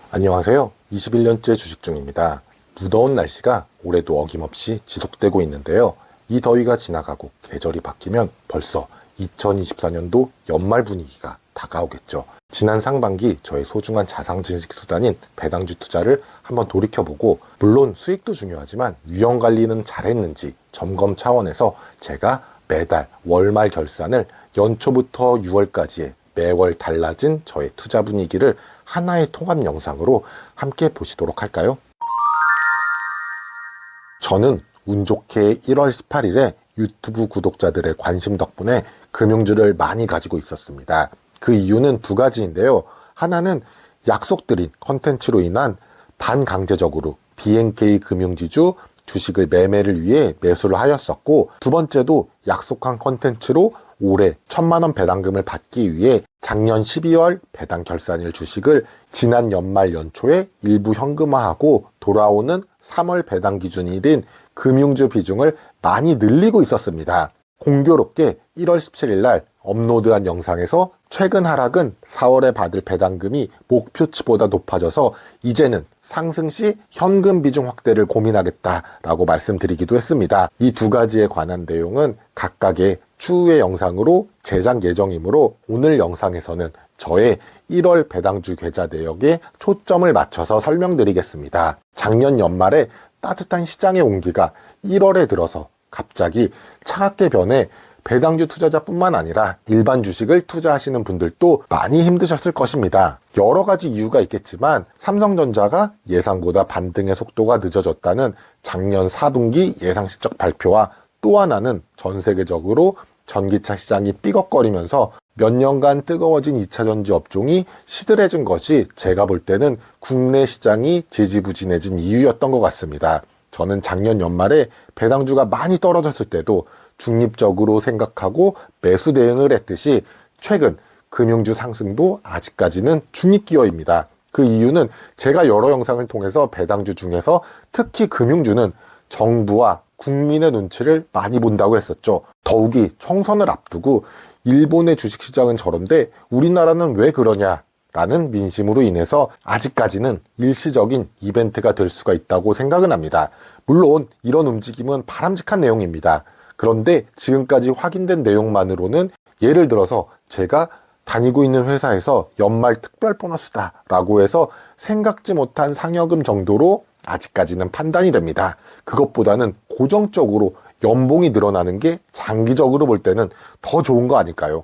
안녕하세요. 21년째 주식 중입니다. 무더운 날씨가 올해도 어김없이 지속되고 있는데요. 이 더위가 지나가고 계절이 바뀌면 벌써 2024년도 연말 분위기가 다가오겠죠. 지난 상반기 저의 소중한 자산 증식 수단인 배당주 투자를 한번 돌이켜보고, 물론 수익도 중요하지만 위험 관리는 잘했는지 점검 차원에서 제가 매달 월말 결산을 연초부터 6월까지의 매월 달라진 저의 투자 분위기를 하나의 통합 영상으로 함께 보시도록 할까요? 저는 운 좋게 1월 18일에 유튜브 구독자들의 관심 덕분에 금융주를 많이 가지고 있었습니다. 그 이유는 두 가지인데요. 하나는 약속드린 컨텐츠로 인한 반강제적으로 BNK 금융지주 주식을 매매를 위해 매수를 하였었고, 두 번째도 약속한 컨텐츠로 올해 1,000만원 배당금을 받기 위해 작년 12월 배당 결산일 주식을 지난 연말 연초에 일부 현금화하고 돌아오는 3월 배당 기준일인 금융주 비중을 많이 늘리고 있었습니다. 공교롭게 1월 17일 날 업로드한 영상에서 최근 하락은 4월에 받을 배당금이 목표치보다 높아져서 이제는 상승 시 현금 비중 확대를 고민하겠다라고 말씀드리기도 했습니다. 이 두 가지에 관한 내용은 각각의 추후의 영상으로 제작 예정이므로 오늘 영상에서는 저의 1월 배당주 계좌 내역에 초점을 맞춰서 설명드리겠습니다. 작년 연말에 따뜻한 시장의 온기가 1월에 들어서 갑자기 차갑게 변해 배당주 투자자뿐만 아니라 일반 주식을 투자하시는 분들도 많이 힘드셨을 것입니다. 여러 가지 이유가 있겠지만 삼성전자가 예상보다 반등의 속도가 늦어졌다는 작년 4분기 예상 실적 발표와, 또 하나는 전 세계적으로 전기차 시장이 삐걱거리면서 몇 년간 뜨거워진 2차전지 업종이 시들해진 것이 제가 볼 때는 국내 시장이 지지부진해진 이유였던 것 같습니다. 저는 작년 연말에 배당주가 많이 떨어졌을 때도 중립적으로 생각하고 매수 대응을 했듯이 최근 금융주 상승도 아직까지는 중립기어입니다. 그 이유는 제가 여러 영상을 통해서 배당주 중에서 특히 금융주는 정부와 국민의 눈치를 많이 본다고 했었죠. 더욱이 총선을 앞두고 일본의 주식시장은 저런데 우리나라는 왜 그러냐 라는 민심으로 인해서 아직까지는 일시적인 이벤트가 될 수가 있다고 생각은 합니다. 물론 이런 움직임은 바람직한 내용입니다. 그런데 지금까지 확인된 내용만으로는, 예를 들어서 제가 다니고 있는 회사에서 연말 특별 보너스다 라고 해서 생각지 못한 상여금 정도로 아직까지는 판단이 됩니다. 그것보다는 고정적으로 연봉이 늘어나는 게 장기적으로 볼 때는 더 좋은 거 아닐까요?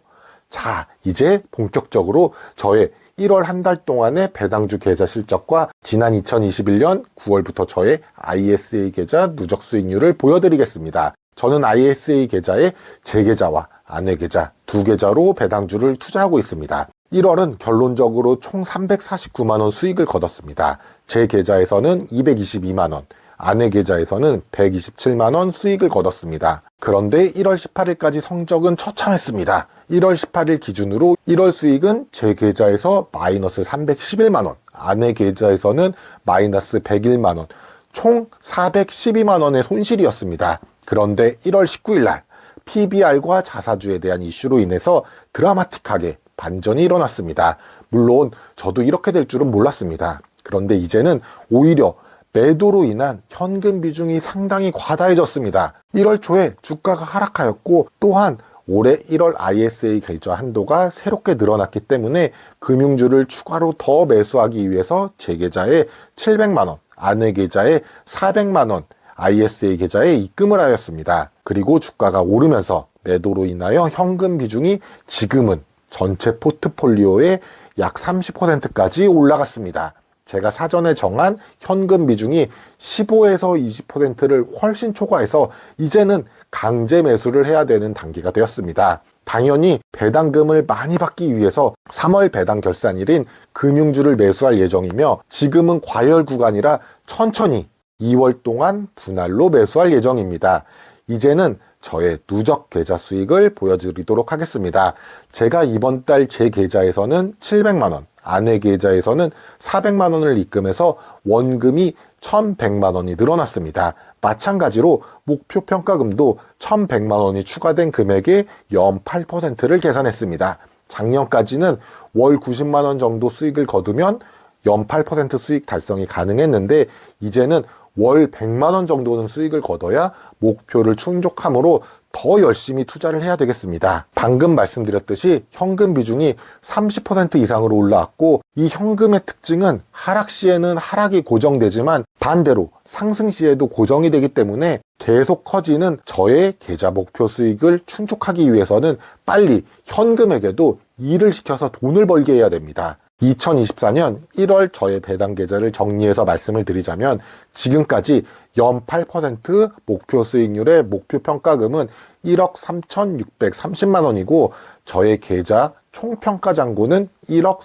자, 이제 본격적으로 저의 1월 한 달 동안의 배당주 계좌 실적과 지난 2021년 9월부터 저의 ISA 계좌 누적 수익률을 보여드리겠습니다. 저는 ISA 계좌에 제 계좌와 아내 계좌 두 계좌로 배당주를 투자하고 있습니다. 1월은 결론적으로 총 349만원 수익을 거뒀습니다. 제 계좌에서는 222만원, 아내 계좌에서는 127만원 수익을 거뒀습니다. 그런데 1월 18일까지 성적은 처참했습니다. 1월 18일 기준으로 1월 수익은 제 계좌에서 마이너스 311만원, 아내 계좌에서는 마이너스 101만원, 총 412만원의 손실이었습니다. 그런데 1월 19일 날 PBR과 자사주에 대한 이슈로 인해서 드라마틱하게 반전이 일어났습니다. 물론 저도 이렇게 될 줄은 몰랐습니다. 그런데 이제는 오히려 매도로 인한 현금 비중이 상당히 과다해졌습니다. 1월 초에 주가가 하락하였고, 또한 올해 1월 ISA 계좌 한도가 새롭게 늘어났기 때문에 금융주를 추가로 더 매수하기 위해서 제 계좌에 700만원, 아내 계좌에 400만원, ISA 계좌에 입금을 하였습니다. 그리고 주가가 오르면서 매도로 인하여 현금 비중이 지금은 전체 포트폴리오의 약 30%까지 올라갔습니다. 제가 사전에 정한 현금 비중이 15에서 20%를 훨씬 초과해서 이제는 강제 매수를 해야 되는 단계가 되었습니다. 당연히 배당금을 많이 받기 위해서 3월 배당 결산일인 금융주를 매수할 예정이며, 지금은 과열 구간이라 천천히 2월 동안 분할로 매수할 예정입니다. 이제는 저의 누적 계좌 수익을 보여드리도록 하겠습니다. 제가 이번 달 제 계좌에서는 700만원, 아내 계좌에서는 400만원을 입금해서 원금이 1100만원이 늘어났습니다. 마찬가지로 목표 평가금도 1100만원이 추가된 금액의 연 8%를 계산했습니다. 작년까지는 월 90만원 정도 수익을 거두면 연 8% 수익 달성이 가능했는데 이제는 월 100만 원 정도는 수익을 거둬야 목표를 충족하므로 더 열심히 투자를 해야 되겠습니다. 방금 말씀드렸듯이 현금 비중이 30% 이상으로 올라왔고 이 현금의 특징은 하락 시에는 하락이 고정되지만 반대로 상승 시에도 고정이 되기 때문에 계속 커지는 저의 계좌 목표 수익을 충족하기 위해서는 빨리 현금에게도 일을 시켜서 돈을 벌게 해야 됩니다. 2024년 1월 저의 배당 계좌를 정리해서 말씀을 드리자면 지금까지 연 8% 목표 수익률의 목표 평가금은 1억 3,630만 원이고 저의 계좌 총 평가 잔고는 1억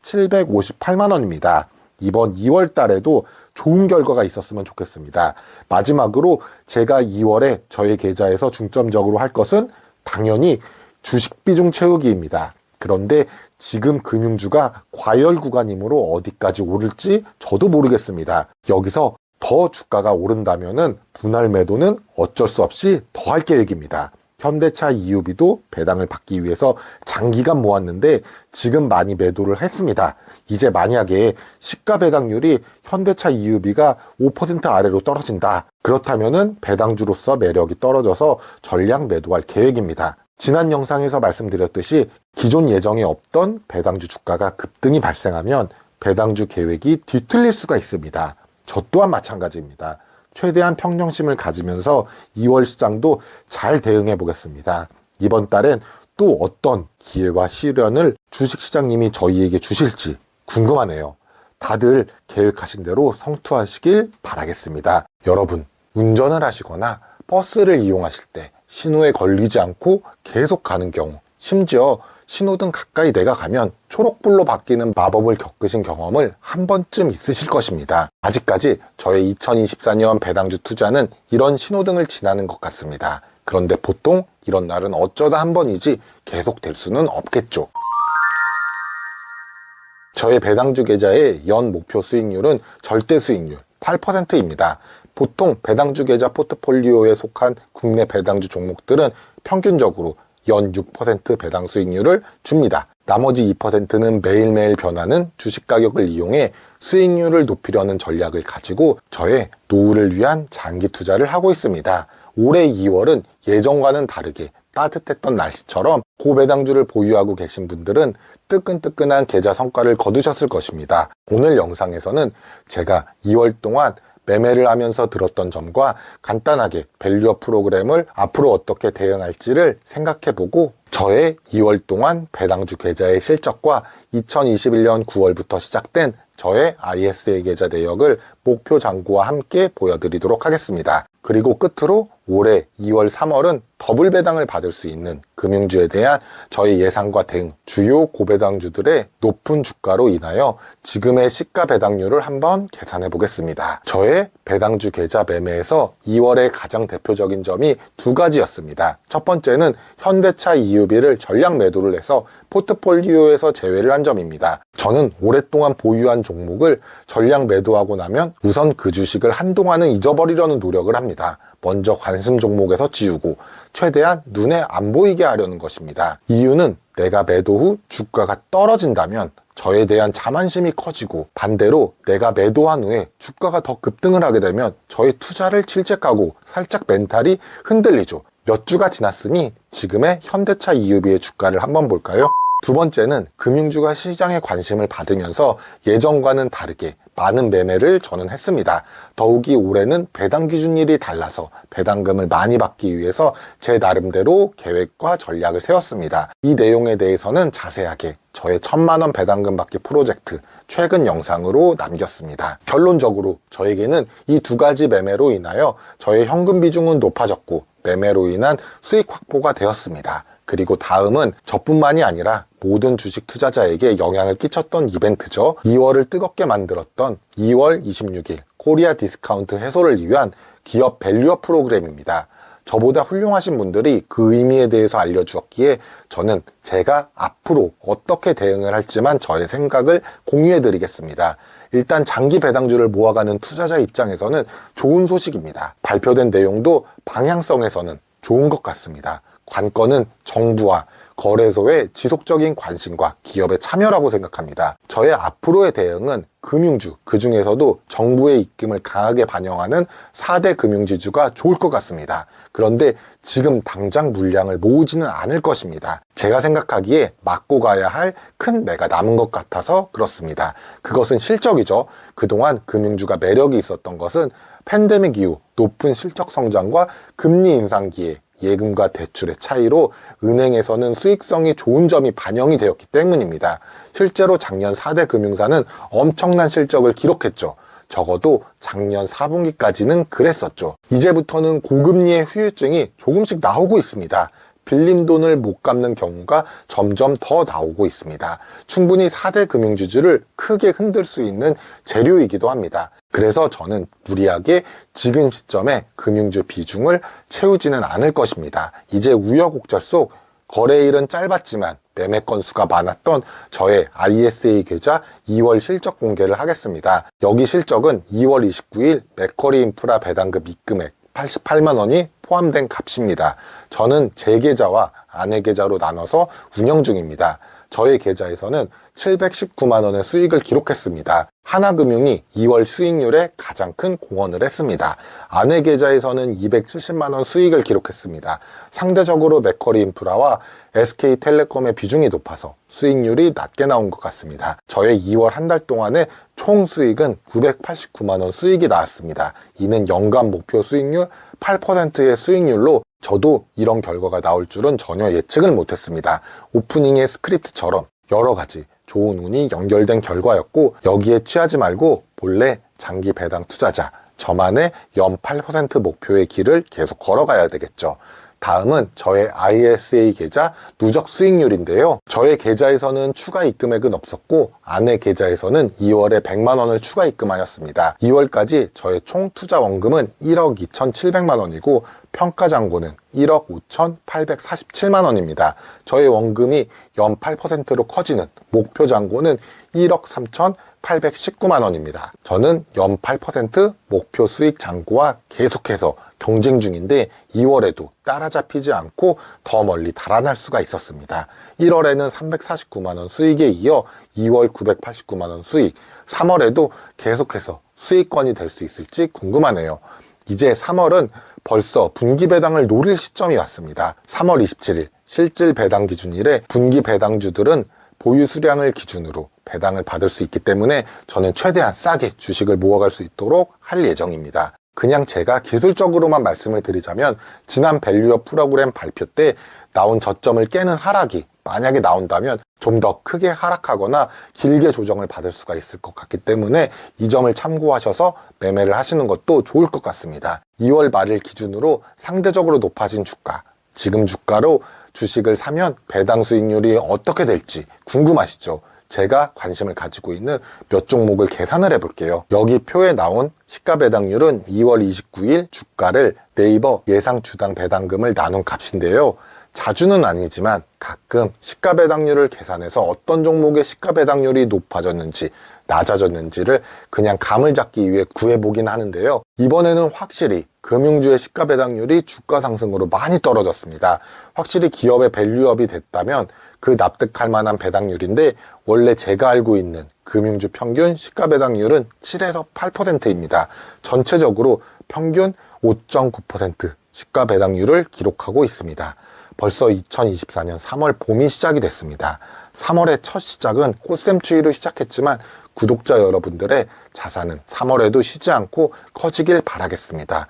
4,758만 원입니다. 이번 2월 달에도 좋은 결과가 있었으면 좋겠습니다. 마지막으로 제가 2월에 저의 계좌에서 중점적으로 할 것은 당연히 주식 비중 채우기입니다. 그런데 지금 금융주가 과열 구간이므로 어디까지 오를지 저도 모르겠습니다. 여기서 더 주가가 오른다면은 분할 매도는 어쩔 수 없이 더 할 계획입니다. 현대차 EUV도 배당을 받기 위해서 장기간 모았는데 지금 많이 매도를 했습니다. 이제 만약에 시가 배당률이 현대차 EUV가 5% 아래로 떨어진다. 그렇다면은 배당주로서 매력이 떨어져서 전량 매도할 계획입니다. 지난 영상에서 말씀드렸듯이 기존 예정에 없던 배당주 주가가 급등이 발생하면 배당주 계획이 뒤틀릴 수가 있습니다. 저 또한 마찬가지입니다. 최대한 평정심을 가지면서 2월 시장도 잘 대응해 보겠습니다. 이번 달엔 또 어떤 기회와 시련을 주식시장님이 저희에게 주실지 궁금하네요. 다들 계획하신 대로 성투하시길 바라겠습니다. 여러분, 운전을 하시거나 버스를 이용하실 때 신호에 걸리지 않고 계속 가는 경우, 심지어 신호등 가까이 내가 가면 초록불로 바뀌는 마법을 겪으신 경험을 한 번쯤 있으실 것입니다. 아직까지 저의 2024년 배당주 투자는 이런 신호등을 지나는 것 같습니다. 그런데 보통 이런 날은 어쩌다 한 번이지 계속 될 수는 없겠죠. 저의 배당주 계좌의 연 목표 수익률은 절대 수익률 8%입니다. 보통 배당주 계좌 포트폴리오에 속한 국내 배당주 종목들은 평균적으로 연 6% 배당 수익률을 줍니다. 나머지 2%는 매일매일 변하는 주식 가격을 이용해 수익률을 높이려는 전략을 가지고 저의 노후를 위한 장기 투자를 하고 있습니다. 올해 2월은 예전과는 다르게 따뜻했던 날씨처럼 고배당주를 보유하고 계신 분들은 뜨끈뜨끈한 계좌 성과를 거두셨을 것입니다. 오늘 영상에서는 제가 2월 동안 매매를 하면서 들었던 점과 간단하게 밸류업 프로그램을 앞으로 어떻게 대응할지를 생각해보고 저의 2월 동안 배당주 계좌의 실적과 2021년 9월부터 시작된 저의 ISA 계좌 내역을 목표 잔고와 함께 보여드리도록 하겠습니다. 그리고 끝으로 올해 2월, 3월은 더블 배당을 받을 수 있는 금융주에 대한 저희 예상과 대응, 주요 고배당주들의 높은 주가로 인하여 지금의 시가 배당률을 한번 계산해 보겠습니다. 저의 배당주 계좌 매매에서 2월의 가장 대표적인 점이 두 가지였습니다. 첫 번째는 현대차 EUV를 전량 매도를 해서 포트폴리오에서 제외를 한 점입니다. 저는 오랫동안 보유한 종목을 전량 매도하고 나면 우선 그 주식을 한동안은 잊어버리려는 노력을 합니다. 먼저 관심 종목에서 지우고 최대한 눈에 안 보이게 하려는 것입니다. 이유는 내가 매도 후 주가가 떨어진다면 저에 대한 자만심이 커지고 반대로 내가 매도한 후에 주가가 더 급등을 하게 되면 저의 투자를 질책하고 살짝 멘탈이 흔들리죠. 몇 주가 지났으니 지금의 현대차 EUV의 주가를 한번 볼까요? 두 번째는 금융주가 시장에 관심을 받으면서 예전과는 다르게 많은 매매를 저는 했습니다. 더욱이 올해는 배당 기준일이 달라서 배당금을 많이 받기 위해서 제 나름대로 계획과 전략을 세웠습니다. 이 내용에 대해서는 자세하게 저의 1,000만원 배당금 받기 프로젝트 최근 영상으로 남겼습니다. 결론적으로 저에게는 이 두 가지 매매로 인하여 저의 현금 비중은 높아졌고 매매로 인한 수익 확보가 되었습니다. 그리고 다음은 저뿐만이 아니라 모든 주식 투자자에게 영향을 끼쳤던 이벤트죠. 2월을 뜨겁게 만들었던 2월 26일 코리아 디스카운트 해소를 위한 기업 밸류업 프로그램입니다. 저보다 훌륭하신 분들이 그 의미에 대해서 알려주었기에 저는 제가 앞으로 어떻게 대응을 할지만 저의 생각을 공유해 드리겠습니다. 일단 장기 배당주를 모아가는 투자자 입장에서는 좋은 소식입니다. 발표된 내용도 방향성에서는 좋은 것 같습니다. 관건은 정부와 거래소의 지속적인 관심과 기업의 참여라고 생각합니다. 저의 앞으로의 대응은 금융주, 그 중에서도 정부의 입김을 강하게 반영하는 4대 금융지주가 좋을 것 같습니다. 그런데 지금 당장 물량을 모으지는 않을 것입니다. 제가 생각하기에 맞고 가야 할 큰 매가 남은 것 같아서 그렇습니다. 그것은 실적이죠. 그동안 금융주가 매력이 있었던 것은 팬데믹 이후 높은 실적 성장과 금리 인상기에 예금과 대출의 차이로 은행에서는 수익성이 좋은 점이 반영이 되었기 때문입니다. 실제로 작년 4대 금융사는 엄청난 실적을 기록했죠. 적어도 작년 4분기까지는 그랬었죠. 이제부터는 고금리의 후유증이 조금씩 나오고 있습니다. 빌린 돈을 못 갚는 경우가 점점 더 나오고 있습니다. 충분히 4대 금융지주를 크게 흔들 수 있는 재료이기도 합니다. 그래서 저는 무리하게 지금 시점에 금융주 비중을 채우지는 않을 것입니다. 이제 우여곡절 속 거래일은 짧았지만 매매 건수가 많았던 저의 ISA 계좌 2월 실적 공개를 하겠습니다. 여기 실적은 2월 29일 맥쿼리 인프라 배당금 입금액 88만 원이 포함된 값입니다. 저는 제 계좌와 아내 계좌로 나눠서 운영 중입니다. 저의 계좌에서는 719만 원의 수익을 기록했습니다. 하나금융이 2월 수익률에 가장 큰 공헌을 했습니다. 아내 계좌에서는 270만 원 수익을 기록했습니다. 상대적으로 맥쿼리 인프라와 SK텔레콤의 비중이 높아서 수익률이 낮게 나온 것 같습니다. 저의 2월 한 달 동안의 총 수익은 989만 원 수익이 나왔습니다. 이는 연간 목표 수익률 8%의 수익률로 저도 이런 결과가 나올 줄은 전혀 예측을 못했습니다. 오프닝의 스크립트처럼 여러 가지 좋은 운이 연결된 결과였고, 여기에 취하지 말고 본래 장기 배당 투자자 저만의 연 8% 목표의 길을 계속 걸어가야 되겠죠. 다음은 저의 ISA 계좌 누적 수익률인데요. 저의 계좌에서는 추가 입금액은 없었고 아내 계좌에서는 2월에 100만 원을 추가 입금하였습니다. 2월까지 저의 총 투자 원금은 1억 2,700만 원이고 평가잔고는 1억 5,847만 원입니다. 저의 원금이 연 8%로 커지는 목표 잔고는 1억 3,819만 원입니다. 저는 연 8% 목표 수익 잔고와 계속해서 경쟁 중인데 2월에도 따라잡히지 않고 더 멀리 달아날 수가 있었습니다. 1월에는 349만 원 수익에 이어 2월 989만 원 수익, 3월에도 계속해서 수익권이 될 수 있을지 궁금하네요. 이제 3월은 벌써 분기 배당을 노릴 시점이 왔습니다. 3월 27일 실질 배당 기준일에 분기 배당주들은 보유 수량을 기준으로 배당을 받을 수 있기 때문에 저는 최대한 싸게 주식을 모아갈 수 있도록 할 예정입니다. 그냥 제가 기술적으로만 말씀을 드리자면 지난 밸류업 프로그램 발표 때 나온 저점을 깨는 하락이 만약에 나온다면 좀 더 크게 하락하거나 길게 조정을 받을 수가 있을 것 같기 때문에 이 점을 참고하셔서 매매를 하시는 것도 좋을 것 같습니다. 2월 말일 기준으로 상대적으로 높아진 주가, 지금 주가로 주식을 사면 배당 수익률이 어떻게 될지 궁금하시죠? 제가 관심을 가지고 있는 몇 종목을 계산을 해볼게요. 여기 표에 나온 시가 배당률은 2월 29일 주가를 네이버 예상 주당 배당금을 나눈 값인데요. 자주는 아니지만 가끔 시가 배당률을 계산해서 어떤 종목의 시가 배당률이 높아졌는지 낮아졌는지를 그냥 감을 잡기 위해 구해보긴 하는데요. 이번에는 확실히 금융주의 시가 배당률이 주가 상승으로 많이 떨어졌습니다. 확실히 기업의 밸류업이 됐다면 그 납득할 만한 배당률인데 원래 제가 알고 있는 금융주 평균 시가 배당률은 7에서 8%입니다. 전체적으로 평균 5.9% 시가 배당률을 기록하고 있습니다. 벌써 2024년 3월 봄이 시작이 됐습니다. 3월의 첫 시작은 꽃샘추위로 시작했지만 구독자 여러분들의 자산은 3월에도 쉬지 않고 커지길 바라겠습니다.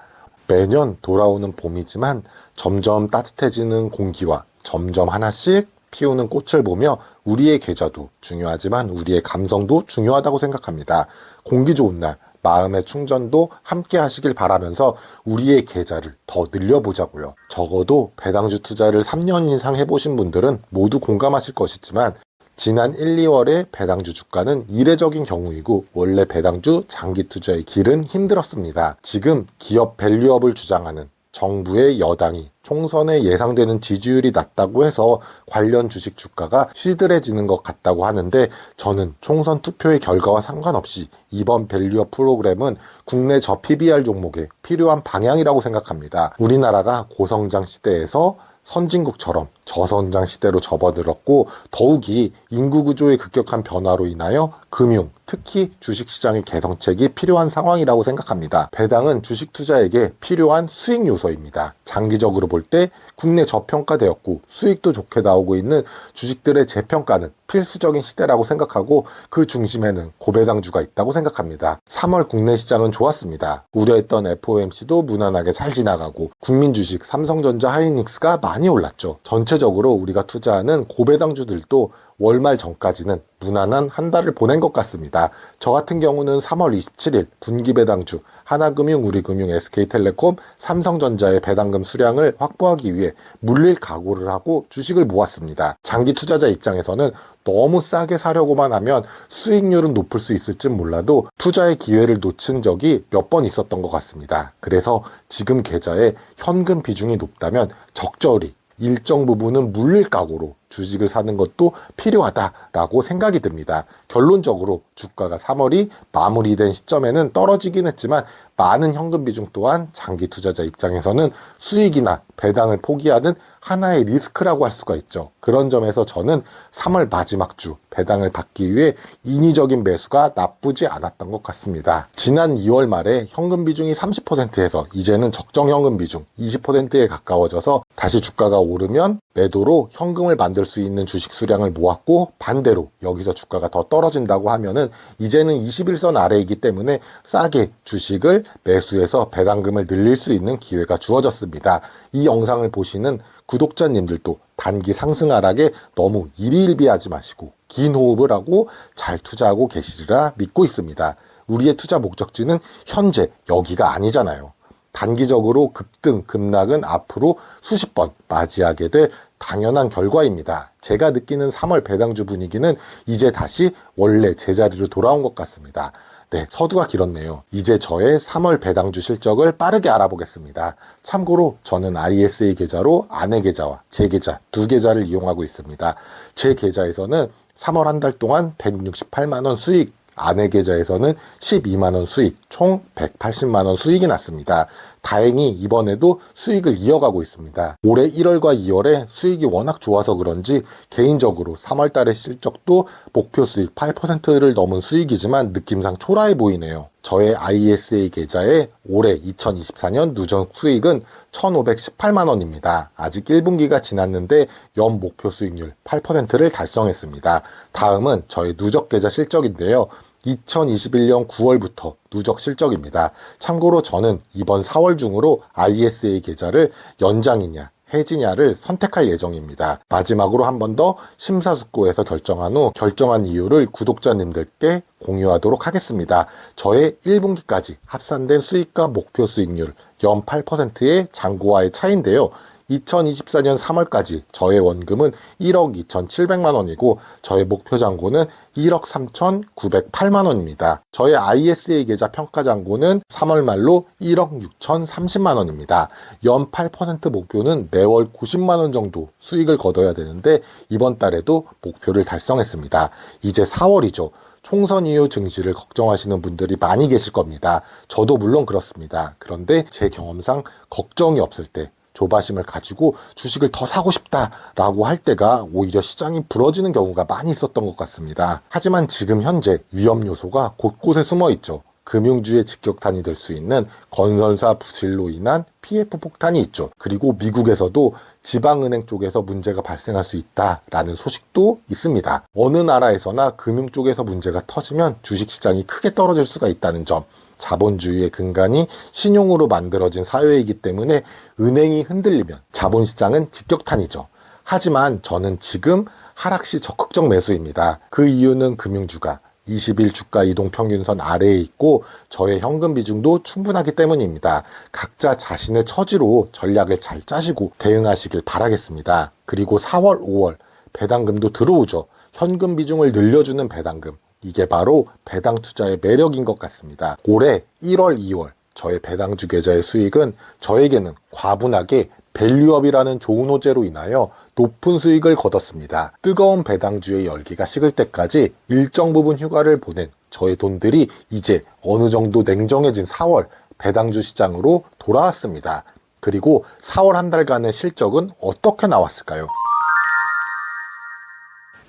매년 돌아오는 봄이지만 점점 따뜻해지는 공기와 점점 하나씩 피우는 꽃을 보며 우리의 계좌도 중요하지만 우리의 감성도 중요하다고 생각합니다. 공기 좋은 날 마음의 충전도 함께 하시길 바라면서 우리의 계좌를 더 늘려보자고요. 적어도 배당주 투자를 3년 이상 해보신 분들은 모두 공감하실 것이지만 지난 1, 2월의 배당주 주가는 이례적인 경우이고 원래 배당주 장기 투자의 길은 힘들었습니다. 지금 기업 밸류업을 주장하는 정부의 여당이 총선에 예상되는 지지율이 낮다고 해서 관련 주식 주가가 시들해지는 것 같다고 하는데 저는 총선 투표의 결과와 상관없이 이번 밸류업 프로그램은 국내 저 PBR 종목에 필요한 방향이라고 생각합니다. 우리나라가 고성장 시대에서 선진국처럼 저성장 시대로 접어들었고 더욱이 인구 구조의 급격한 변화로 인하여 금융, 특히 주식시장의 개성책이 필요한 상황이라고 생각합니다. 배당은 주식 투자에게 필요한 수익 요소입니다. 장기적으로 볼 때 국내 저평가되었고 수익도 좋게 나오고 있는 주식들의 재평가는 필수적인 시대라고 생각하고 그 중심에는 고배당주가 있다고 생각합니다. 3월 국내 시장은 좋았습니다. 우려했던 FOMC도 무난하게 잘 지나가고 국민 주식 삼성전자, 하이닉스가 많이 올랐죠. 전체적으로 우리가 투자하는 고배당주들도 월말 전까지는 무난한 한 달을 보낸 것 같습니다. 저 같은 경우는 3월 27일 분기 배당주 하나금융, 우리금융, SK텔레콤, 삼성전자의 배당금 수량을 확보하기 위해 물릴 각오를 하고 주식을 모았습니다. 장기 투자자 입장에서는 너무 싸게 사려고만 하면 수익률은 높을 수 있을지 몰라도 투자의 기회를 놓친 적이 몇 번 있었던 것 같습니다. 그래서 지금 계좌에 현금 비중이 높다면 적절히 일정 부분은 물릴 각오로 주식을 사는 것도 필요하다라고 생각이 듭니다. 결론적으로 주가가 3월이 마무리된 시점에는 떨어지긴 했지만 많은 현금 비중 또한 장기 투자자 입장에서는 수익이나 배당을 포기하는 하나의 리스크라고 할 수가 있죠. 그런 점에서 저는 3월 마지막 주 배당을 받기 위해 인위적인 매수가 나쁘지 않았던 것 같습니다. 지난 2월 말에 현금 비중이 30%에서 이제는 적정 현금 비중 20%에 가까워져서 다시 주가가 오르면 매도로 현금을 만들 수 있는 주식 수량을 모았고 반대로 여기서 주가가 더 떨어진다고 하면은 이제는 21선 아래이기 때문에 싸게 주식을 매수해서 배당금을 늘릴 수 있는 기회가 주어졌습니다. 이 영상을 보시는 구독자님들도 단기 상승 하락에 너무 일희일비하지 마시고 긴 호흡을 하고 잘 투자하고 계시리라 믿고 있습니다. 우리의 투자 목적지는 현재 여기가 아니잖아요. 단기적으로 급등, 급락은 앞으로 수십 번 맞이하게 될 당연한 결과입니다. 제가 느끼는 3월 배당주 분위기는 이제 다시 원래 제자리로 돌아온 것 같습니다. 네, 서두가 길었네요. 이제 저의 3월 배당주 실적을 빠르게 알아보겠습니다. 참고로 저는 ISA 계좌로 아내 계좌와 제 계좌 두 계좌를 이용하고 있습니다. 제 계좌에서는 3월 한 달 동안 168만원 수익, 아내 계좌에서는 12만원 수익, 총 180만원 수익이 났습니다. 다행히 이번에도 수익을 이어가고 있습니다. 올해 1월과 2월에 수익이 워낙 좋아서 그런지 개인적으로 3월 달의 실적도 목표 수익 8%를 넘은 수익이지만 느낌상 초라해 보이네요. 저의 ISA 계좌의 올해 2024년 누적 수익은 1,518만원입니다. 아직 1분기가 지났는데 연 목표 수익률 8%를 달성했습니다. 다음은 저의 누적 계좌 실적인데요. 2021년 9월부터 누적 실적입니다. 참고로 저는 이번 4월 중으로 ISA 계좌를 연장이냐 해지냐를 선택할 예정입니다. 마지막으로 한 번 더 심사숙고해서 결정한 후 결정한 이유를 구독자님들께 공유하도록 하겠습니다. 저의 1분기까지 합산된 수익과 목표 수익률 연 8%의 잔고와의 차이인데요. 2024년 3월까지 저의 원금은 1억 2,700만 원이고 저의 목표 잔고는 1억 3,908만 원입니다. 저의 ISA 계좌 평가 잔고는 3월 말로 1억 6,030만 원입니다. 연 8% 목표는 매월 90만 원 정도 수익을 거둬야 되는데 이번 달에도 목표를 달성했습니다. 이제 4월이죠. 총선 이후 증시를 걱정하시는 분들이 많이 계실 겁니다. 저도 물론 그렇습니다. 그런데 제 경험상 걱정이 없을 때 조바심을 가지고 주식을 더 사고 싶다라고 할 때가 오히려 시장이 부러지는 경우가 많이 있었던 것 같습니다. 하지만 지금 현재 위험 요소가 곳곳에 숨어 있죠. 금융주의 직격탄이 될 수 있는 건설사 부실로 인한 PF 폭탄이 있죠. 그리고 미국에서도 지방은행 쪽에서 문제가 발생할 수 있다라는 소식도 있습니다. 어느 나라에서나 금융 쪽에서 문제가 터지면 주식시장이 크게 떨어질 수가 있다는 점, 자본주의의 근간이 신용으로 만들어진 사회이기 때문에 은행이 흔들리면 자본시장은 직격탄이죠. 하지만 저는 지금 하락시 적극적 매수입니다. 그 이유는 금융주가 20일 주가 이동평균선 아래에 있고 저의 현금 비중도 충분하기 때문입니다. 각자 자신의 처지로 전략을 잘 짜시고 대응하시길 바라겠습니다. 그리고 4월, 5월 배당금도 들어오죠. 현금 비중을 늘려주는 배당금. 이게 바로 배당 투자의 매력인 것 같습니다. 올해 1월, 2월 저의 배당주 계좌의 수익은 저에게는 과분하게 밸류업이라는 좋은 호재로 인하여 높은 수익을 거뒀습니다. 뜨거운 배당주의 열기가 식을 때까지 일정 부분 휴가를 보낸 저의 돈들이 이제 어느 정도 냉정해진 4월 배당주 시장으로 돌아왔습니다. 그리고 4월 한 달간의 실적은 어떻게 나왔을까요?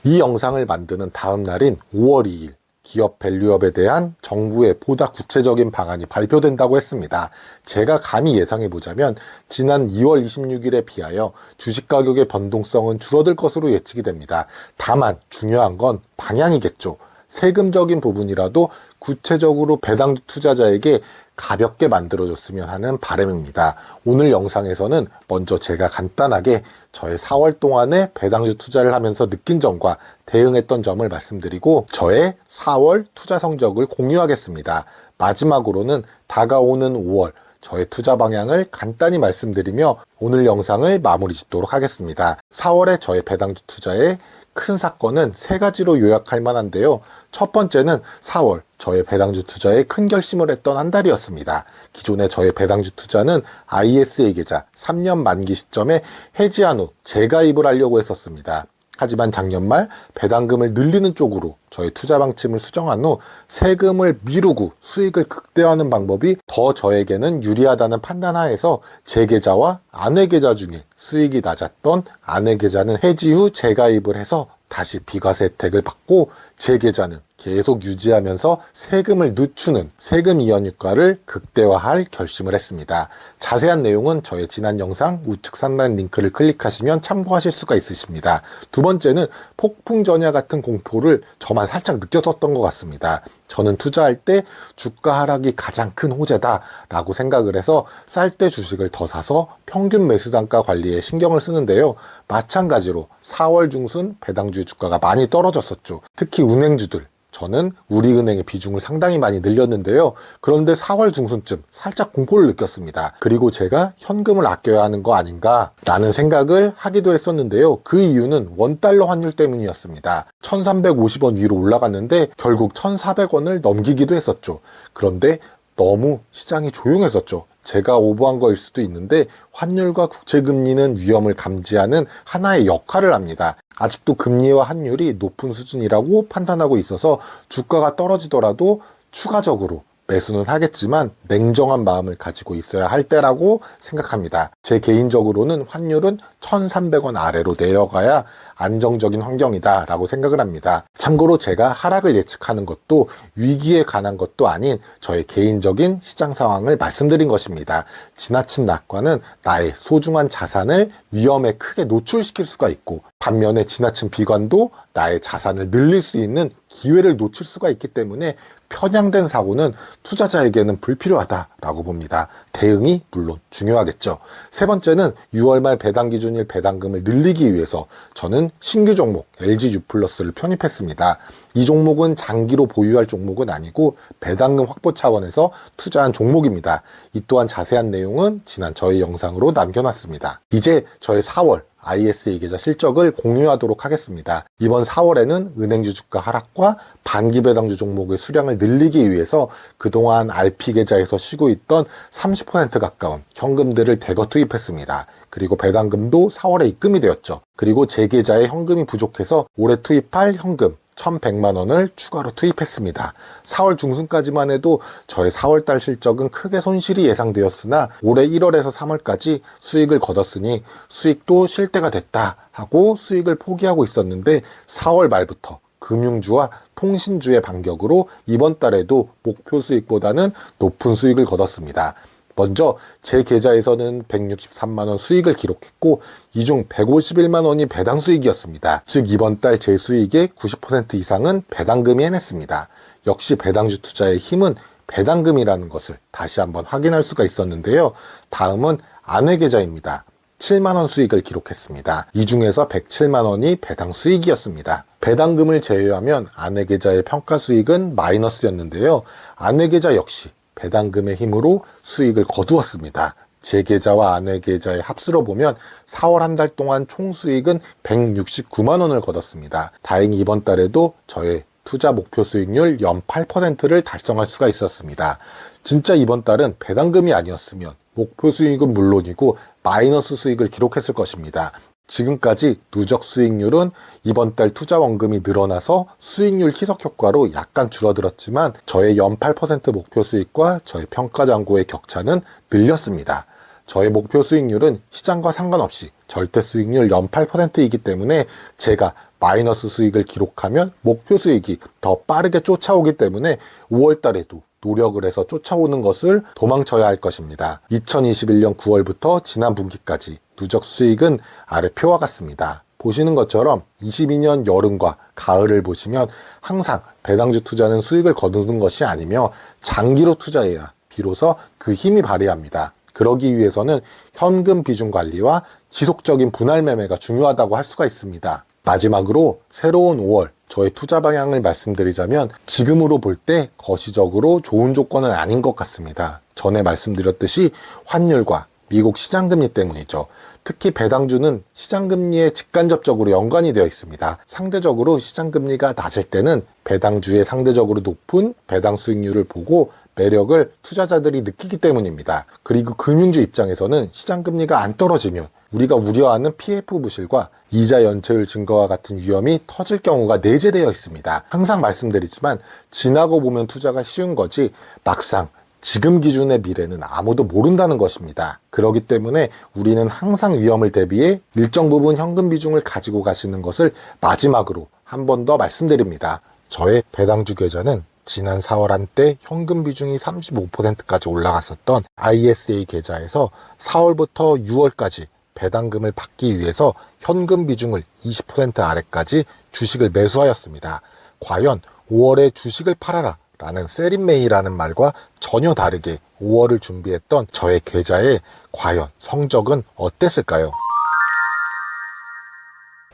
이 영상을 만드는 다음 날인 5월 2일 기업 밸류업에 대한 정부의 보다 구체적인 방안이 발표된다고 했습니다. 제가 감히 예상해보자면 지난 2월 26일에 비하여 주식 가격의 변동성은 줄어들 것으로 예측이 됩니다. 다만 중요한 건 방향이겠죠. 세금적인 부분이라도 구체적으로 배당주 투자자에게 가볍게 만들어줬으면 하는 바람입니다. 오늘 영상에서는 먼저 제가 간단하게 저의 4월 동안의 배당주 투자를 하면서 느낀 점과 대응했던 점을 말씀드리고 저의 4월 투자 성적을 공유하겠습니다. 마지막으로는 다가오는 5월 저의 투자 방향을 간단히 말씀드리며 오늘 영상을 마무리 짓도록 하겠습니다. 4월에 저의 배당주 투자의 큰 사건은 3가지로 요약할 만한데요. 첫 번째는 4월 저의 배당주 투자에 큰 결심을 했던 한 달이었습니다. 기존의 저의 배당주 투자는 ISA 계좌 3년 만기 시점에 해지한 후 재가입을 하려고 했었습니다. 하지만 작년 말 배당금을 늘리는 쪽으로 저의 투자 방침을 수정한 후 세금을 미루고 수익을 극대화하는 방법이 더 저에게는 유리하다는 판단 하에서 제 계좌와 아내 계좌 중에 수익이 낮았던 아내 계좌는 해지 후 재가입을 해서 다시 비과세 혜택을 받고 제 계좌는 계속 유지하면서 세금을 늦추는 세금 이연 효과를 극대화할 결심을 했습니다. 자세한 내용은 저의 지난 영상 우측 상단 링크를 클릭하시면 참고하실 수가 있으십니다. 두 번째는 폭풍 전야 같은 공포를 저만 살짝 느꼈었던 것 같습니다. 저는 투자할 때 주가 하락이 가장 큰 호재다라고 생각을 해서 쌀 때 주식을 더 사서 평균 매수 단가 관리에 신경을 쓰는데요. 마찬가지로 4월 중순 배당주의 주가가 많이 떨어졌었죠. 특히 은행주들. 저는 우리은행의 비중을 상당히 많이 늘렸는데요. 그런데 4월 중순쯤 살짝 공포를 느꼈습니다. 그리고 제가 현금을 아껴야 하는 거 아닌가 라는 생각을 하기도 했었는데요. 그 이유는 원달러 환율 때문이었습니다. 1350원 위로 올라갔는데 결국 1400원을 넘기기도 했었죠. 그런데 너무 시장이 조용했었죠. 제가 오버한 거일 수도 있는데 환율과 국채금리는 위험을 감지하는 하나의 역할을 합니다. 아직도 금리와 환율이 높은 수준이라고 판단하고 있어서 주가가 떨어지더라도 추가적으로 매수는 하겠지만 냉정한 마음을 가지고 있어야 할 때라고 생각합니다. 제 개인적으로는 환율은 1300원 아래로 내려가야 안정적인 환경이다 라고 생각을 합니다. 참고로 제가 하락을 예측하는 것도 위기에 관한 것도 아닌 저의 개인적인 시장 상황을 말씀드린 것입니다. 지나친 낙관은 나의 소중한 자산을 위험에 크게 노출시킬 수가 있고 반면에 지나친 비관도 나의 자산을 늘릴 수 있는 기회를 놓칠 수가 있기 때문에 편향된 사고는 투자자에게는 불필요하다라고 봅니다. 대응이 물론 중요하겠죠. 세 번째는 6월 말 배당 기준일 배당금을 늘리기 위해서 저는 신규 종목 LG U+를 편입했습니다. 이 종목은 장기로 보유할 종목은 아니고 배당금 확보 차원에서 투자한 종목입니다. 이 또한 자세한 내용은 지난 저희 영상으로 남겨놨습니다. 이제 저의 4월 ISA 계좌 실적을 공유하도록 하겠습니다. 이번 4월에는 은행주 주가 하락과 반기 배당주 종목의 수량을 늘리기 위해서 그동안 RP 계좌에서 쉬고 있던 30% 가까운 현금들을 대거 투입했습니다. 그리고 배당금도 4월에 입금이 되었죠. 그리고 제 계좌에 현금이 부족해서 올해 투입할 현금 1100만 원을 추가로 투입했습니다. 4월 중순까지만 해도 저의 4월달 실적은 크게 손실이 예상되었으나 올해 1월에서 3월까지 수익을 거뒀으니 수익도 쉴 때가 됐다 하고 수익을 포기하고 있었는데 4월 말부터 금융주와 통신주의 반격으로 이번 달에도 목표 수익보다는 높은 수익을 거뒀습니다. 먼저 제 계좌에서는 163만원 수익을 기록했고 이 중 151만원이 배당 수익이었습니다. 즉 이번 달 제 수익의 90% 이상은 배당금이 해냈습니다. 역시 배당주 투자의 힘은 배당금이라는 것을 다시 한번 확인할 수가 있었는데요. 다음은 아내 계좌입니다. 7만원 수익을 기록했습니다. 이 중에서 107만원이 배당 수익이었습니다. 배당금을 제외하면 아내 계좌의 평가 수익은 마이너스였는데요. 아내 계좌 역시 배당금의 힘으로 수익을 거두었습니다. 제 계좌와 아내 계좌의 합수로 보면 4월 한 달 동안 총 수익은 169만 원을 거뒀습니다. 다행히 이번 달에도 저의 투자 목표 수익률 연 8%를 달성할 수가 있었습니다. 진짜 이번 달은 배당금이 아니었으면 목표 수익은 물론이고 마이너스 수익을 기록했을 것입니다. 지금까지 누적 수익률은 이번 달 투자 원금이 늘어나서 수익률 희석 효과로 약간 줄어들었지만 저의 연 8% 목표 수익과 저의 평가 잔고의 격차는 늘렸습니다. 저의 목표 수익률은 시장과 상관없이 절대 수익률 연 8%이기 때문에 제가 마이너스 수익을 기록하면 목표 수익이 더 빠르게 쫓아오기 때문에 5월 달에도 노력을 해서 쫓아오는 것을 도망쳐야 할 것입니다. 2021년 9월부터 지난 분기까지 누적 수익은 아래 표와 같습니다. 보시는 것처럼 22년 여름과 가을을 보시면 항상 배당주 투자는 수익을 거두는 것이 아니며 장기로 투자해야 비로소 그 힘이 발휘합니다. 그러기 위해서는 현금 비중 관리와 지속적인 분할 매매가 중요하다고 할 수가 있습니다. 마지막으로 새로운 5월 저의 투자 방향을 말씀드리자면 지금으로 볼 때 거시적으로 좋은 조건은 아닌 것 같습니다. 전에 말씀드렸듯이 환율과 미국 시장금리 때문이죠. 특히 배당주는 시장금리에 직간접적으로 연관이 되어 있습니다. 상대적으로 시장금리가 낮을 때는 배당주의 상대적으로 높은 배당 수익률을 보고 매력을 투자자들이 느끼기 때문입니다. 그리고 금융주 입장에서는 시장금리가 안 떨어지면 우리가 우려하는 PF 부실과 이자 연체율 증가와 같은 위험이 터질 경우가 내재되어 있습니다. 항상 말씀드리지만 지나고 보면 투자가 쉬운 거지 막상 지금 기준의 미래는 아무도 모른다는 것입니다. 그렇기 때문에 우리는 항상 위험을 대비해 일정 부분 현금 비중을 가지고 가시는 것을 마지막으로 한 번 더 말씀드립니다. 저의 배당주 계좌는 지난 4월 한때 현금 비중이 35%까지 올라갔었던 ISA 계좌에서 4월부터 6월까지 배당금을 받기 위해서 현금 비중을 20% 아래까지 주식을 매수하였습니다. 과연 5월에 주식을 팔아라 라는 세린메이라는 말과 전혀 다르게 5월을 준비했던 저의 계좌의 과연 성적은 어땠을까요?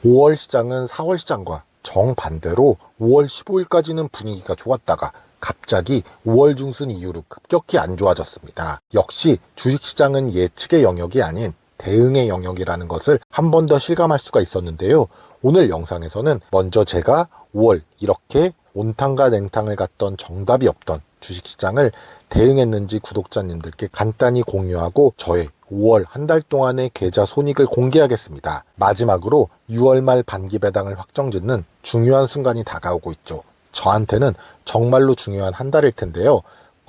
5월 시장은 4월 시장과 정반대로 5월 15일까지는 분위기가 좋았다가 갑자기 5월 중순 이후로 급격히 안 좋아졌습니다. 역시 주식시장은 예측의 영역이 아닌 대응의 영역이라는 것을 한 번 더 실감할 수가 있었는데요. 오늘 영상에서는 먼저 제가 5월 이렇게 온탕과 냉탕을 갔던 정답이 없던 주식시장을 대응했는지 구독자님들께 간단히 공유하고 저의 5월 한 달 동안의 계좌 손익을 공개하겠습니다. 마지막으로 6월 말 반기 배당을 확정짓는 중요한 순간이 다가오고 있죠. 저한테는 정말로 중요한 한 달일 텐데요.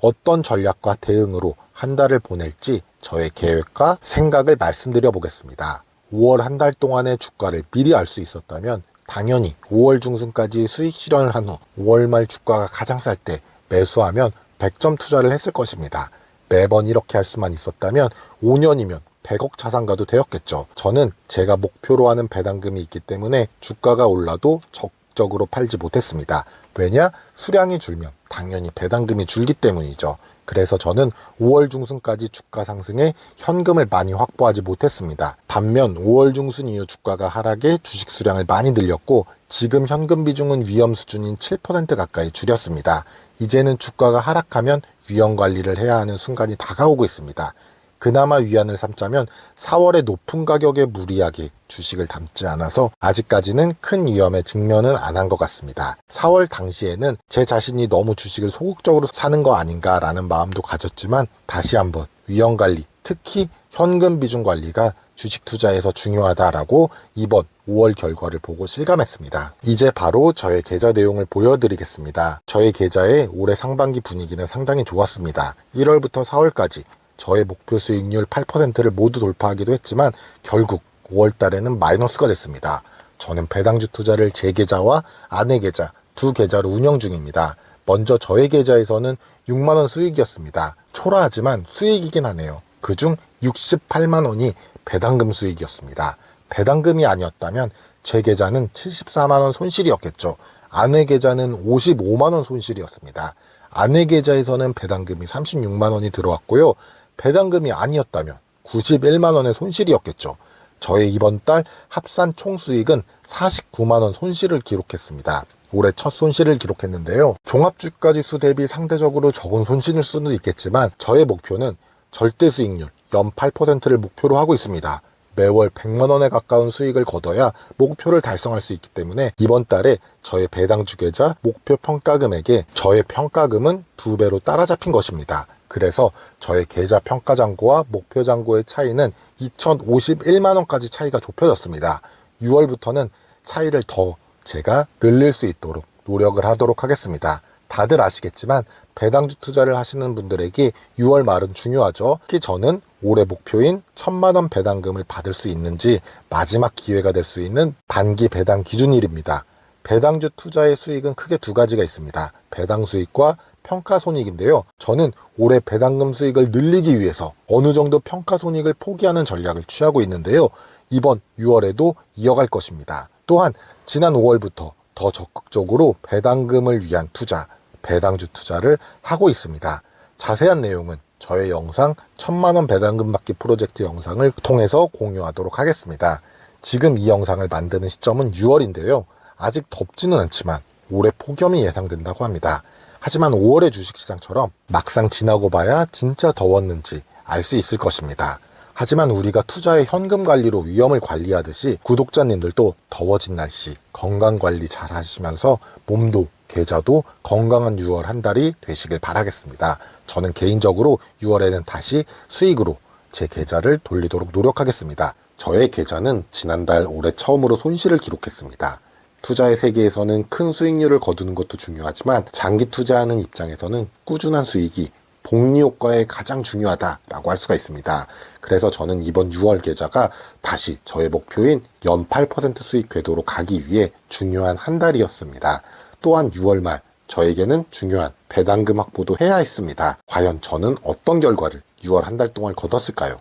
어떤 전략과 대응으로 한 달을 보낼지 저의 계획과 생각을 말씀드려 보겠습니다. 5월 한 달 동안의 주가를 미리 알 수 있었다면 당연히 5월 중순까지 수익 실현을 한 후 5월 말 주가가 가장 쌀 때 매수하면 100점 투자를 했을 것입니다. 매번 이렇게 할 수만 있었다면 5년이면 100억 자산가도 되었겠죠. 저는 제가 목표로 하는 배당금이 있기 때문에 주가가 올라도 적극적으로 팔지 못했습니다. 왜냐? 수량이 줄면 당연히 배당금이 줄기 때문이죠. 그래서 저는 5월 중순까지 주가 상승에 현금을 많이 확보하지 못했습니다. 반면 5월 중순 이후 주가가 하락해 주식 수량을 많이 늘렸고 지금 현금 비중은 위험 수준인 7% 가까이 줄였습니다. 이제는 주가가 하락하면 위험 관리를 해야 하는 순간이 다가오고 있습니다. 그나마 위안을 삼자면 4월에 높은 가격에 무리하게 주식을 담지 않아서 아직까지는 큰 위험에 직면은 안 한 것 같습니다. 4월 당시에는 제 자신이 너무 주식을 소극적으로 사는 거 아닌가라는 마음도 가졌지만 다시 한번 위험 관리, 특히 현금 비중 관리가 주식 투자에서 중요하다라고 이번 5월 결과를 보고 실감했습니다. 이제 바로 저의 계좌 내용을 보여드리겠습니다. 저의 계좌의 올해 상반기 분위기는 상당히 좋았습니다. 1월부터 4월까지 저의 목표 수익률 8%를 모두 돌파하기도 했지만 결국 5월 달에는 마이너스가 됐습니다. 저는 배당주 투자를 제 계좌와 아내 계좌 두 계좌로 운영 중입니다. 먼저 저의 계좌에서는 6만원 수익이었습니다. 초라하지만 수익이긴 하네요. 그중 68만원이 배당금 수익이었습니다. 배당금이 아니었다면 제 계좌는 74만원 손실이었겠죠. 아내 계좌는 55만원 손실이었습니다. 아내 계좌에서는 배당금이 36만원이 들어왔고요. 배당금이 아니었다면 91만원의 손실이었겠죠. 저의 이번 달 합산 총수익은 49만원 손실을 기록했습니다. 올해 첫 손실을 기록했는데요. 종합주가지수 대비 상대적으로 적은 손실일 수는 있겠지만 저의 목표는 절대 수익률 연 8%를 목표로 하고 있습니다. 매월 100만원에 가까운 수익을 거둬야 목표를 달성할 수 있기 때문에 이번 달에 저의 배당주 계좌 목표 평가금액에 저의 평가금은 2배로 따라잡힌 것입니다. 그래서 저의 계좌 평가 잔고와 목표 잔고의 차이는 2,051만원까지 차이가 좁혀졌습니다. 6월부터는 차이를 더 제가 늘릴 수 있도록 노력을 하도록 하겠습니다. 다들 아시겠지만 배당주 투자를 하시는 분들에게 6월 말은 중요하죠. 특히 저는 올해 목표인 1,000만 원 배당금을 받을 수 있는지 마지막 기회가 될 수 있는 단기 배당 기준일입니다. 배당주 투자의 수익은 크게 두 가지가 있습니다. 배당 수익과 평가 손익인데요. 저는 올해 배당금 수익을 늘리기 위해서 어느 정도 평가 손익을 포기하는 전략을 취하고 있는데요. 이번 6월에도 이어갈 것입니다. 또한 지난 5월부터 더 적극적으로 배당금을 위한 투자, 배당주 투자를 하고 있습니다. 자세한 내용은 저의 영상 1,000만 원 배당금 받기 프로젝트 영상을 통해서 공유하도록 하겠습니다. 지금 이 영상을 만드는 시점은 6월인데요. 아직 덥지는 않지만 올해 폭염이 예상된다고 합니다. 하지만 5월의 주식시장처럼 막상 지나고 봐야 진짜 더웠는지 알 수 있을 것입니다. 하지만 우리가 투자의 현금 관리로 위험을 관리하듯이 구독자님들도 더워진 날씨 건강관리 잘 하시면서 몸도 계좌도 건강한 6월 한 달이 되시길 바라겠습니다. 저는 개인적으로 6월에는 다시 수익으로 제 계좌를 돌리도록 노력하겠습니다. 저의 계좌는 지난달 올해 처음으로 손실을 기록했습니다. 투자의 세계에서는 큰 수익률을 거두는 것도 중요하지만 장기 투자하는 입장에서는 꾸준한 수익이 복리 효과에 가장 중요하다라고 할 수가 있습니다. 그래서 저는 이번 6월 계좌가 다시 저의 목표인 연 8% 수익 궤도로 가기 위해 중요한 한 달이었습니다. 또한 6월 말 저에게는 중요한 배당금 확보도 해야 했습니다. 과연 저는 어떤 결과를 6월 한 달 동안 거뒀을까요?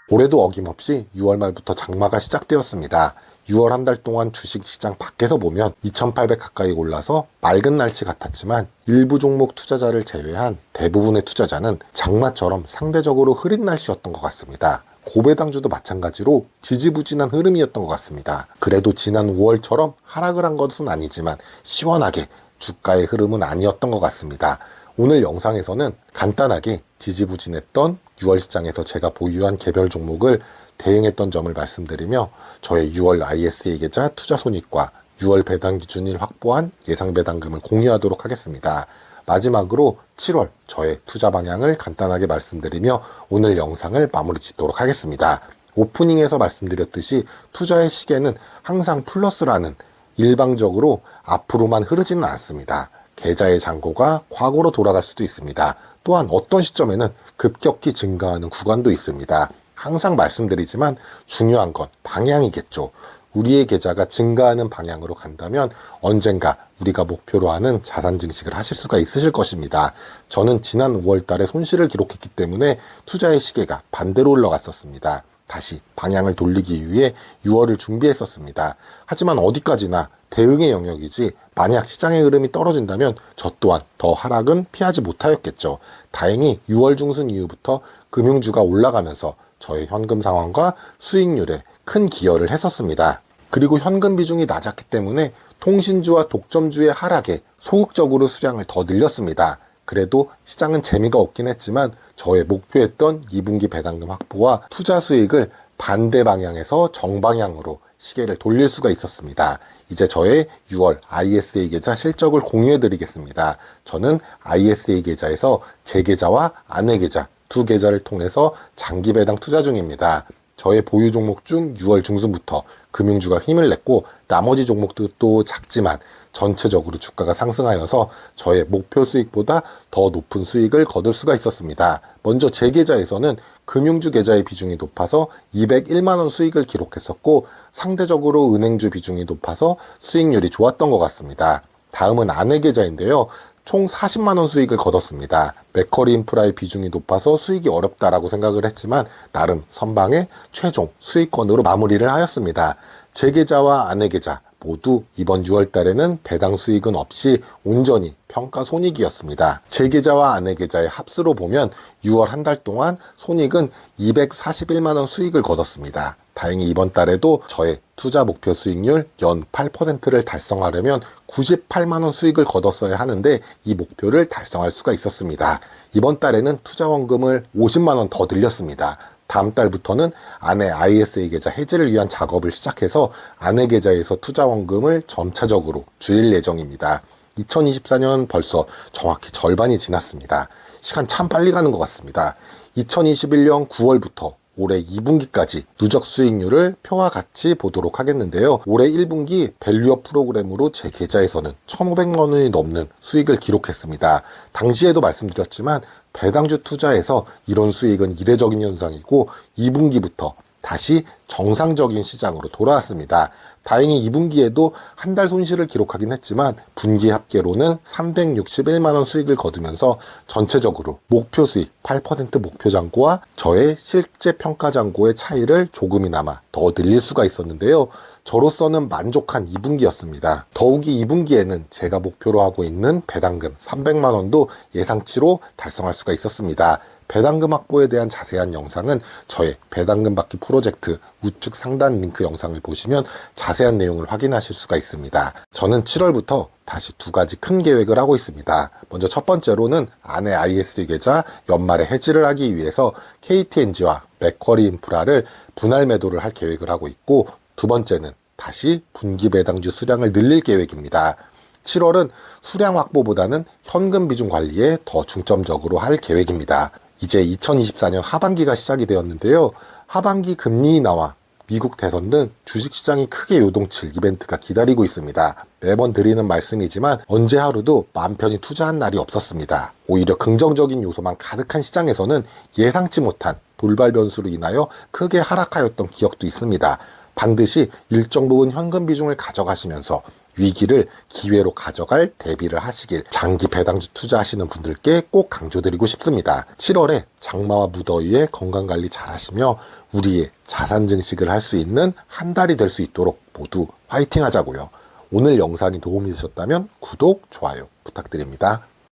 올해도 어김없이 6월 말부터 장마가 시작되었습니다. 6월 한 달 동안 주식시장 밖에서 보면 2,800 가까이 올라서 맑은 날씨 같았지만 일부 종목 투자자를 제외한 대부분의 투자자는 장마처럼 상대적으로 흐린 날씨였던 것 같습니다. 고배당주도 마찬가지로 지지부진한 흐름이었던 것 같습니다. 그래도 지난 5월처럼 하락을 한 것은 아니지만 시원하게 주가의 흐름은 아니었던 것 같습니다. 오늘 영상에서는 간단하게 지지부진했던 6월 시장에서 제가 보유한 개별 종목을 대응했던 점을 말씀드리며 저의 6월 ISA 계좌 투자 손익과 6월 배당 기준일 확보한 예상 배당금을 공유하도록 하겠습니다. 마지막으로 7월 저의 투자 방향을 간단하게 말씀드리며 오늘 영상을 마무리 짓도록 하겠습니다. 오프닝에서 말씀드렸듯이 투자의 시계는 항상 플러스라는 일방적으로 앞으로만 흐르지는 않습니다. 계좌의 잔고가 과거로 돌아갈 수도 있습니다. 또한 어떤 시점에는 급격히 증가하는 구간도 있습니다. 항상 말씀드리지만 중요한 건 방향이겠죠. 우리의 계좌가 증가하는 방향으로 간다면 언젠가 우리가 목표로 하는 자산 증식을 하실 수가 있으실 것입니다. 저는 지난 5월 달에 손실을 기록했기 때문에 투자의 시계가 반대로 올라갔었습니다. 다시 방향을 돌리기 위해 6월을 준비했었습니다. 하지만 어디까지나 대응의 영역이지 만약 시장의 흐름이 떨어진다면 저 또한 더 하락은 피하지 못하였겠죠. 다행히 6월 중순 이후부터 금융주가 올라가면서 저의 현금 상황과 수익률에 큰 기여를 했었습니다. 그리고 현금 비중이 낮았기 때문에 통신주와 독점주의 하락에 소극적으로 수량을 더 늘렸습니다. 그래도 시장은 재미가 없긴 했지만 저의 목표했던 2분기 배당금 확보와 투자 수익을 반대 방향에서 정방향으로 시계를 돌릴 수가 있었습니다. 이제 저의 6월 ISA 계좌 실적을 공유해 드리겠습니다. 저는 ISA 계좌에서 제 계좌와 아내 계좌 두 계좌를 통해서 장기 배당 투자 중입니다. 저의 보유 종목 중 6월 중순부터 금융주가 힘을 냈고 나머지 종목들도 작지만 전체적으로 주가가 상승하여서 저의 목표 수익보다 더 높은 수익을 거둘 수가 있었습니다. 먼저 제 계좌에서는 금융주 계좌의 비중이 높아서 201만 원 수익을 기록했었고 상대적으로 은행주 비중이 높아서 수익률이 좋았던 것 같습니다. 다음은 아내 계좌인데요. 총 40만 원 수익을 거뒀습니다. 맥커리 인프라의 비중이 높아서 수익이 어렵다라고 생각을 했지만 나름 선방의 최종 수익권으로 마무리를 하였습니다. 제 계좌와 아내 계좌 모두 이번 6월 달에는 배당 수익은 없이 온전히 평가 손익이었습니다. 제 계좌와 아내 계좌의 합수로 보면 6월 한 달 동안 손익은 241만 원 수익을 거뒀습니다. 다행히 이번 달에도 저의 투자 목표 수익률 연 8%를 달성하려면 98만 원 수익을 거뒀어야 하는데 이 목표를 달성할 수가 있었습니다. 이번 달에는 투자 원금을 50만 원 더 늘렸습니다. 다음 달부터는 아내 ISA 계좌 해지를 위한 작업을 시작해서 아내 계좌에서 투자 원금을 점차적으로 줄일 예정입니다. 2024년 벌써 정확히 절반이 지났습니다. 시간 참 빨리 가는 것 같습니다. 2021년 9월부터 올해 2분기까지 누적 수익률을 표와 같이 보도록 하겠는데요. 올해 1분기 밸류업 프로그램으로 제 계좌에서는 1,500만 원이 넘는 수익을 기록했습니다. 당시에도 말씀드렸지만 배당주 투자에서 이런 수익은 이례적인 현상이고 2분기부터 다시 정상적인 시장으로 돌아왔습니다. 다행히 2분기에도 한 달 손실을 기록하긴 했지만 분기 합계로는 361만 원 수익을 거두면서 전체적으로 목표 수익 8% 목표 잔고와 저의 실제 평가 잔고의 차이를 조금이나마 더 늘릴 수가 있었는데요. 저로서는 만족한 2분기였습니다. 더욱이 2분기에는 제가 목표로 하고 있는 배당금 300만 원도 예상치로 달성할 수가 있었습니다. 배당금 확보에 대한 자세한 영상은 저의 배당금 받기 프로젝트 우측 상단 링크 영상을 보시면 자세한 내용을 확인하실 수가 있습니다. 저는 7월부터 다시 두 가지 큰 계획을 하고 있습니다. 먼저 첫 번째로는 아내 ISU 계좌 연말에 해지를 하기 위해서 KTNG와 맥쿼리 인프라를 분할 매도를 할 계획을 하고 있고, 두 번째는 다시 분기 배당주 수량을 늘릴 계획입니다. 7월은 수량 확보보다는 현금 비중 관리에 더 중점적으로 할 계획입니다. 이제 2024년 하반기가 시작이 되었는데요. 하반기 금리 인하와 미국 대선 등 주식시장이 크게 요동칠 이벤트가 기다리고 있습니다. 매번 드리는 말씀이지만 언제 하루도 마음 편히 투자한 날이 없었습니다. 오히려 긍정적인 요소만 가득한 시장에서는 예상치 못한 돌발 변수로 인하여 크게 하락하였던 기억도 있습니다. 반드시 일정 부분 현금 비중을 가져가시면서 위기를 기회로 가져갈 대비를 하시길 장기 배당주 투자하시는 분들께 꼭 강조드리고 싶습니다. 7월에 장마와 무더위에 건강관리 잘 하시며 우리의 자산 증식을 할 수 있는 한 달이 될 수 있도록 모두 화이팅 하자고요. 오늘 영상이 도움이 되셨다면 구독, 좋아요 부탁드립니다.